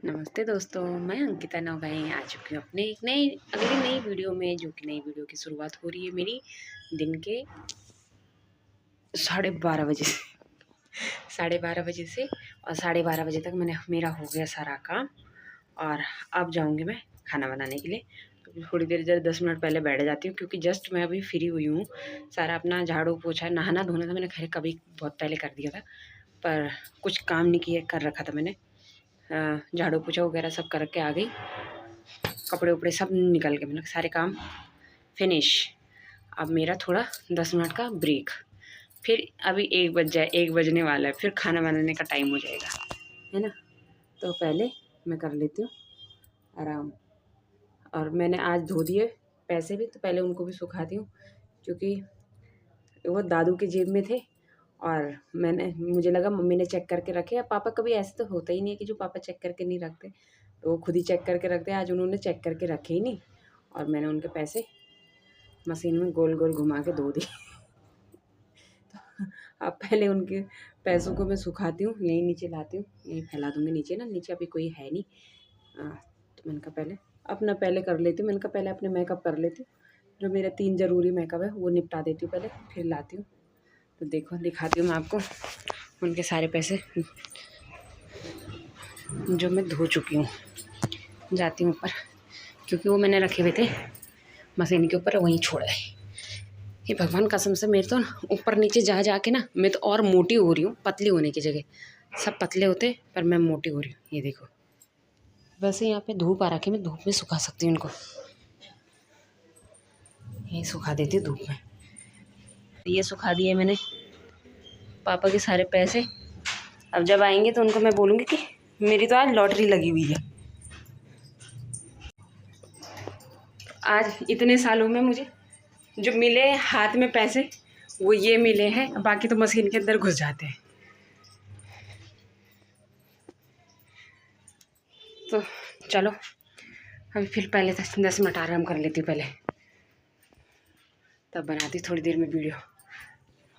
नमस्ते दोस्तों, मैं अंकिता नौगाई आ चुकी हूँ अपने एक अगली नई वीडियो में, जो कि नई वीडियो की शुरुआत हो रही है मेरी दिन के 12:30 बजे से 12:30 बजे से। और 12:30 बजे तक मेरा हो गया सारा काम। और अब जाऊँगी मैं खाना बनाने के लिए। तो थोड़ी देर 10 मिनट पहले बैठ जाती हूँ, क्योंकि जस्ट मैं अभी फ्री हुई हूँ। सारा अपना झाड़ू पोछा नहाना धोना था मैंने खैर कभी बहुत पहले कर दिया था, पर कुछ काम नहीं किया कर रखा था मैंने। झाड़ू पोछा वगैरह सब करके आ गई, कपड़े उपड़े सब निकल के मतलब सारे काम फिनिश। अब मेरा थोड़ा 10 मिनट का ब्रेक, फिर अभी 1 बज जाए, 1 बजने वाला है, फिर खाना बनाने का टाइम हो जाएगा, है ना। तो पहले मैं कर लेती हूँ आराम। और मैंने आज धो दिए पैसे भी, तो पहले उनको भी सुखाती हूँ, क्योंकि वो दादू के जेब में थे। और मुझे लगा मम्मी ने चेक करके रखे। अब पापा कभी ऐसे तो होता ही नहीं है कि जो पापा चेक करके नहीं रखते, तो वो खुद ही चेक करके रखते हैं। आज उन्होंने चेक करके रखे ही नहीं, और मैंने उनके पैसे मशीन में गोल गोल घुमा के धो दिए। तो अब पहले उनके पैसों को मैं सुखाती हूँ, यहीं नीचे लाती हूँ, यहीं फैला दूँगी नीचे ना, नीचे अभी कोई है नहीं। तो मैंने कहा पहले अपना पहले कर लेती हूँ। मैंने कहा पहले अपने मेकअप कर लेती हूँ, जो मेरा 3 ज़रूरी मेकअप है वो निपटा देती हूँ पहले, फिर लाती हूँ। तो देखो दिखाती हूँ मैं आपको उनके सारे पैसे जो मैं धो चुकी हूँ। जाती हूँ ऊपर, क्योंकि वो मैंने रखे हुए थे मशीन के ऊपर, वहीं छोड़ गए। ये भगवान कसम से मेरे तो ऊपर नीचे जा जा के ना मैं तो और मोटी हो रही हूँ, पतली होने की जगह। सब पतले होते पर मैं मोटी हो रही हूँ, ये देखो। वैसे यहाँ पे धूप आ रखी है, मैं धूप में सुखा सकती हूँ इनको, यही सुखा देती हूँ धूप में। ये सुखा दिए मैंने पापा के सारे पैसे। अब जब आएंगे तो उनको मैं बोलूँगी कि मेरी तो आज लॉटरी लगी हुई है। आज इतने सालों में मुझे जो मिले हाथ में पैसे वो ये मिले हैं, बाकी तो मशीन के अंदर घुस जाते हैं। तो चलो अभी फिर पहले 10 मिनट आराम कर लेती हूँ पहले, तब बनाती थोड़ी देर में वीडियो।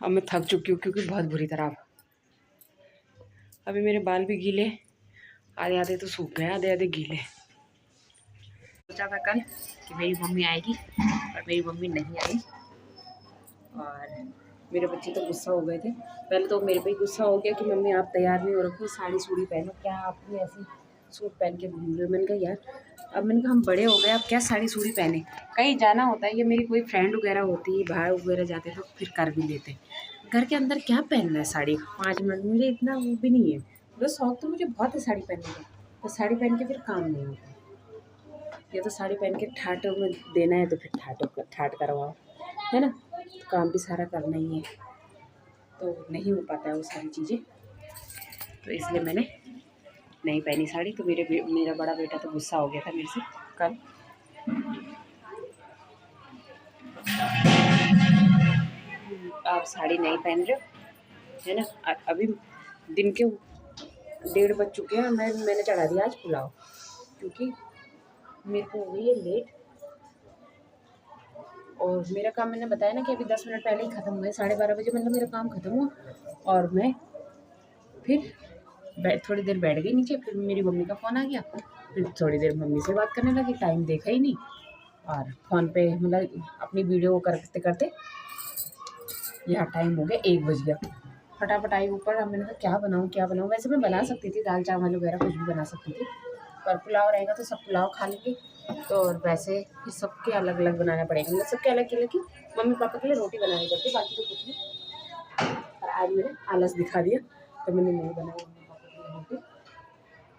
अब मैं थक चुकी हूँ, क्योंकि बहुत बुरी तरह अभी मेरे बाल भी गीले, आधे आधे तो सूख गए, आधे आधे गीले। सोचा था कल कि मेरी मम्मी आएगी, पर मेरी मम्मी नहीं आई। और मेरे बच्चे तो गुस्सा हो गए थे। पहले तो मेरे पे ही गुस्सा हो गया कि मम्मी आप तैयार नहीं हो रखी, साड़ी सूड़ी पहनो, क्या आपने ऐसी सूट पहन के घूम रहे हो। मैंने कहा यार, अब मैंने कहा हम बड़े हो गए, अब क्या साड़ी सूड़ी पहने, कहीं जाना होता है, ये मेरी कोई फ्रेंड वगैरह होती है, बाहर वगैरह जाते तो फिर कर भी लेते। घर के अंदर क्या पहनना है साड़ी 5 मिनट, मुझे इतना वो भी नहीं है। बस शौक तो मुझे बहुत है साड़ी पहनने का, तो साड़ी पहन के फिर काम नहीं होता। या तो साड़ी पहन के ठाट में देना है तो फिर ठाट करवाओ, है ना। काम भी सारा करना ही है, तो नहीं हो पाता है वो सारी चीज़ें। तो इसलिए मैंने नहीं पहनी साड़ी। तो मेरा बड़ा बेटा तो गुस्सा हो गया था मेरे से कल। आप साड़ी नहीं पहन रहे हो, है ना। अभी दिन के 1:30 बज चुके हैं, मैंने चढ़ा दिया आज पुलाव, क्योंकि मेरे को हो गई है लेट। और मेरा काम मैंने बताया ना कि अभी 10 मिनट पहले ही ख़त्म हुआ है, 12:30 बजे मतलब मेरा काम ख़त्म हुआ। और मैं फिर थोड़ी देर बैठ गई नीचे, फिर मेरी मम्मी का फ़ोन आ गया, फिर थोड़ी देर मम्मी से बात करने लगी, टाइम देखा ही नहीं। और फ़ोन पे मतलब अपनी वीडियो करते करते यहाँ टाइम हो गया, 1 बज गया। फटाफट आई ऊपर। अब मैंने कहा क्या बनाऊँ। वैसे मैं बना सकती थी दाल चावल वगैरह कुछ भी बना सकती थी, पर पुलाव रहेगा तो सब पुलाव खा लेंगे। तो और वैसे ही सबके अलग अलग बनाना पड़ेगा, मतलब सबके अलग अलग की मम्मी पापा के लिए रोटी बनानी पड़ती, बाकी तो कुछ नहीं। और आज मैंने आलस दिखा दिया, तो मैंने नहीं बनाई मम्मी पापा के लिए रोटी।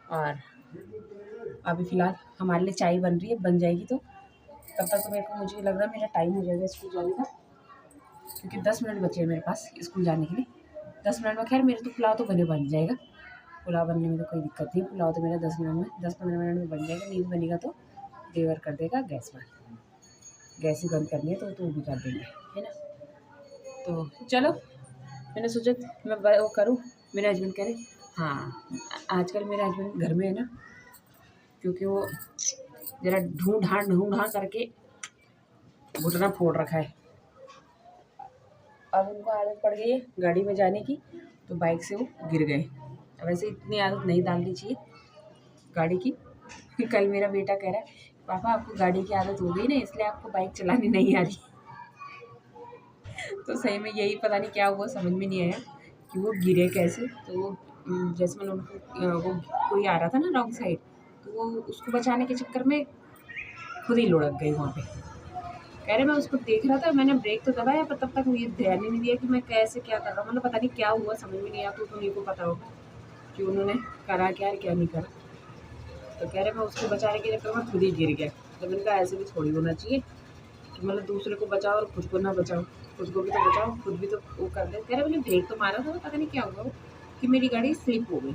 और अभी फ़िलहाल हमारे लिए चाय बन रही है, बन जाएगी तो तब तक तो मुझे लग रहा है मेरा टाइम हो जाएगा स्कूल जाने का, क्योंकि 10 मिनट बचे हैं मेरे पास स्कूल जाने के लिए। 10 मिनट में खैर मेरे तो पुलाव तो बन जाएगा। पुलाव बनने में तो कोई दिक्कत नहीं, पुलाव तो मेरा 10-15 मिनट में बन जाएगा। नहीं बनेगा तो देवर कर देगा गैस बंद, गैस ही बंद करनी है तो वो भी कर देंगे, है ना। तो चलो मैंने सोचा मैं वो करूँ। मेरे हस्बैंड कह रहे हाँ, आजकल मेरे हस्बैंड घर में है ना, क्योंकि वो ज़रा ढूंढ करके घुटना फोड़ रखा है। अब उनको आदत पड़ गई है गाड़ी में जाने की, तो बाइक से वो गिर गए। वैसे इतनी आदत नहीं डालनी चाहिए, गाड़ी की। कल मेरा बेटा कह रहा है पापा आपको गाड़ी की आदत हो गई ना, इसलिए आपको बाइक चलानी नहीं आ रही। तो सही में यही पता नहीं क्या हुआ, समझ में नहीं आया कि वो गिरे कैसे। तो वो जैसे मैंने उनको वो कोई आ रहा था ना रॉन्ग साइड, तो वो उसको बचाने के चक्कर में खुद ही लुढ़क गई वहाँ पे। कह रहे मैं उसको देख रहा था, मैंने ब्रेक तो दबाया पर तब तक मुझे ध्यान ही नहीं दिया कि मैं कैसे क्या कर रहा हूँ। मतलब पता नहीं क्या हुआ, समझ में नहीं आया। तो उन्हीं को पता होगा कि उन्होंने करा क्या है क्या नहीं करा। तो कह रहे मैं उसको बचाने के चक्कर में खुद ही गिर गया। तो मैंने कहा ऐसे भी थोड़ी होना चाहिए कि मतलब दूसरे को बचाओ और खुद को ना बचाओ, खुद को भी तो बचाओ, खुद भी तो वो कर दे। कह रहे मैंने ब्रेक तो मारा था, तो पता नहीं क्या हुआ कि मेरी गाड़ी स्लिप हो गई।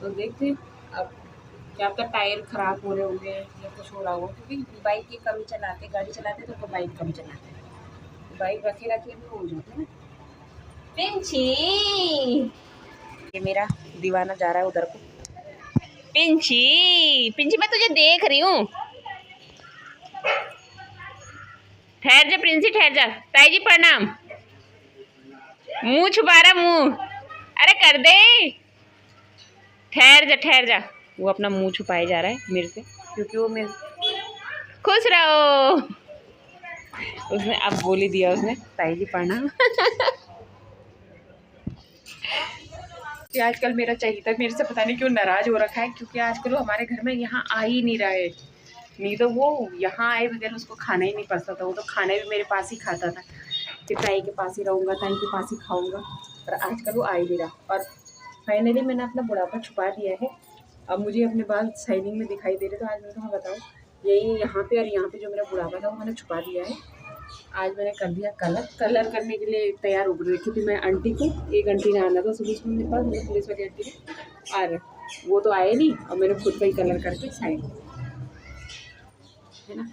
तो देखते हैं अब क्या आपका टायर ख़राब हो रहे होंगे या कुछ हो रहा होगा, क्योंकि बाइक की कम चलाते, गाड़ी चलाते तो बाइक कम चलाते हैं, तो बाइक रखे रखे भी हो जाते हैं। पिंची, ये मेरा दीवाना जा रहा है उधर को। पिंची पिंची मैं तुझे देख रही हूँ, ठहर जा प्रिंसी, ठहर जा। ताई जी प्रणाम। मुंह छुपा रहा मुंह, अरे कर दे, ठहर जा ठहर जा। वो अपना मुंह छुपाए जा रहा है मेरे से, क्योंकि वो मेरे। खुश रहो। उसने अब बोल ही दिया, उसने ताई जी प्रणाम। आजकल मेरा चहेता मेरे से पता नहीं क्यों नाराज हो रखा है, क्योंकि आजकल वो हमारे घर में यहाँ आ ही नहीं रहा है। नहीं तो वो यहाँ आए बगैर उसको खाना ही नहीं पड़ता था। वो तो खाने भी मेरे पास ही खाता था कि ताई के पास ही रहूँगा, ताई के पास ही खाऊंगा। पर आजकल वो आ ही नहीं रहा। और फाइनली मैंने अपना बुढ़ापा छुपा दिया है। अब मुझे अपने बाल शाइनिंग में दिखाई दे रहे। तो आज मैंने कहा बताओ, यही यहाँ पे और यहाँ पे जो मेरा बुढ़ापा था वो मैंने छुपा दिया है। आज मैंने कर दिया कलर करने के लिए तैयार हो रखी थी मैं। आंटी को, एक आंटी ने आना था सुबह सुबह मेरे पास, मेरी पुलिस वाली आंटी ने, और वो तो आए नहीं, और मैंने खुद का ही कलर करके साइड, है ना।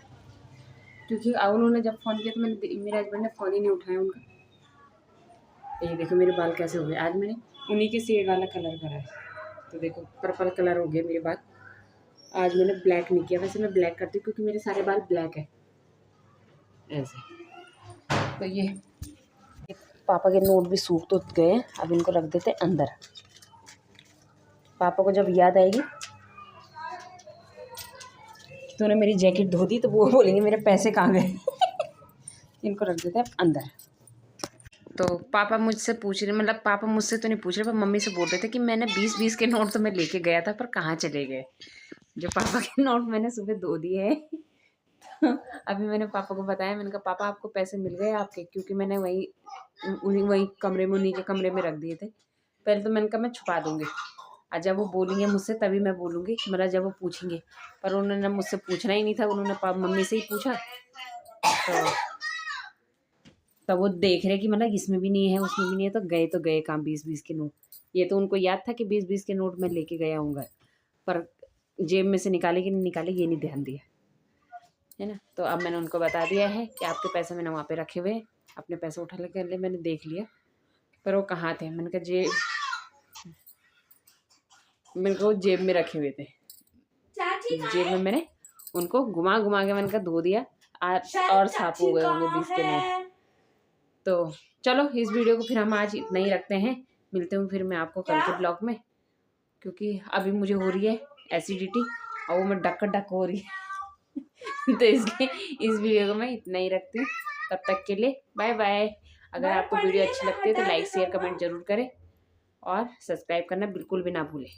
क्योंकि उन्होंने जब फ़ोन किया तो मेरे हस्बैंड ने फ़ोन ही नहीं उठाया उनका। ये देखो मेरे बाल कैसे हो गए। आज मैंने उन्हीं के शेड वाला कलर करा है। तो देखो पर्पल कलर हो गए मेरे बाल। आज मैंने ब्लैक नहीं किया, वैसे मैं ब्लैक करती हूँ क्योंकि मेरे सारे बाल ब्लैक है ऐसे। तो ये पापा के नोट भी सूख तो गए, अब इनको रख देते अंदर। पापा को जब याद आएगी तूने मेरी जैकेट धो दी तो वो बोलेंगे मेरे पैसे कहाँ गए। इनको रख देते हैं अंदर। तो पापा मुझसे पूछ रहे, मतलब पापा मुझसे तो नहीं पूछ रहे पर मम्मी से बोल रहे थे कि मैंने 20-20 के नोट तो मैं लेके गया था, पर कहाँ चले गए। जो पापा के नोट मैंने सुबह धो दिए हैं। तो अभी मैंने पापा को बताया, मैंने कहा पापा आपको पैसे मिल गए आपके, क्योंकि मैंने वही कमरे में, उन्हीं के कमरे में रख दिए थे। पहले तो मैंने कहा मैं छुपा दूँगी, और जब वो बोलेंगे मुझसे तभी मैं बोलूँगी, मतलब जब वो पूछेंगे। पर उन्होंने मुझसे पूछना ही नहीं था, उन्होंने मम्मी से ही पूछा। तो वो देख रहे कि मतलब इसमें भी नहीं है उसमें भी नहीं है, तो गए काम 20-20 के नोट। ये तो उनको याद था कि 20-20 के नोट मैं लेके गया हूँगा, पर जेब में से निकाले कि नहीं निकाले ये नहीं ध्यान दिया, है ना। तो अब मैंने उनको बता दिया है कि आपके पैसे मैंने वहाँ पे रखे हुए, अपने पैसे उठा ले मैंने देख लिया, पर वो कहाँ थे। मैंने कहा मेरे को जेब में रखे हुए थे। जेब में मैंने उनको घुमा घुमा के मैंने कहा धो दिया, और साफ हो गए होंगे 20 के नोट। तो चलो इस वीडियो को फिर हम आज इतना ही रखते हैं। मिलते हूँ फिर मैं आपको कल के ब्लॉग में, क्योंकि अभी मुझे हो रही है एसिडिटी और वो मैं डक हो रही है। तो इसलिए इस वीडियो को मैं इतना ही रखती हूँ। तब तक के लिए बाय बाय। अगर आपको वीडियो अच्छी लगती है तो लाइक शेयर कमेंट जरूर करें, और सब्सक्राइब करना बिल्कुल भी ना भूलें।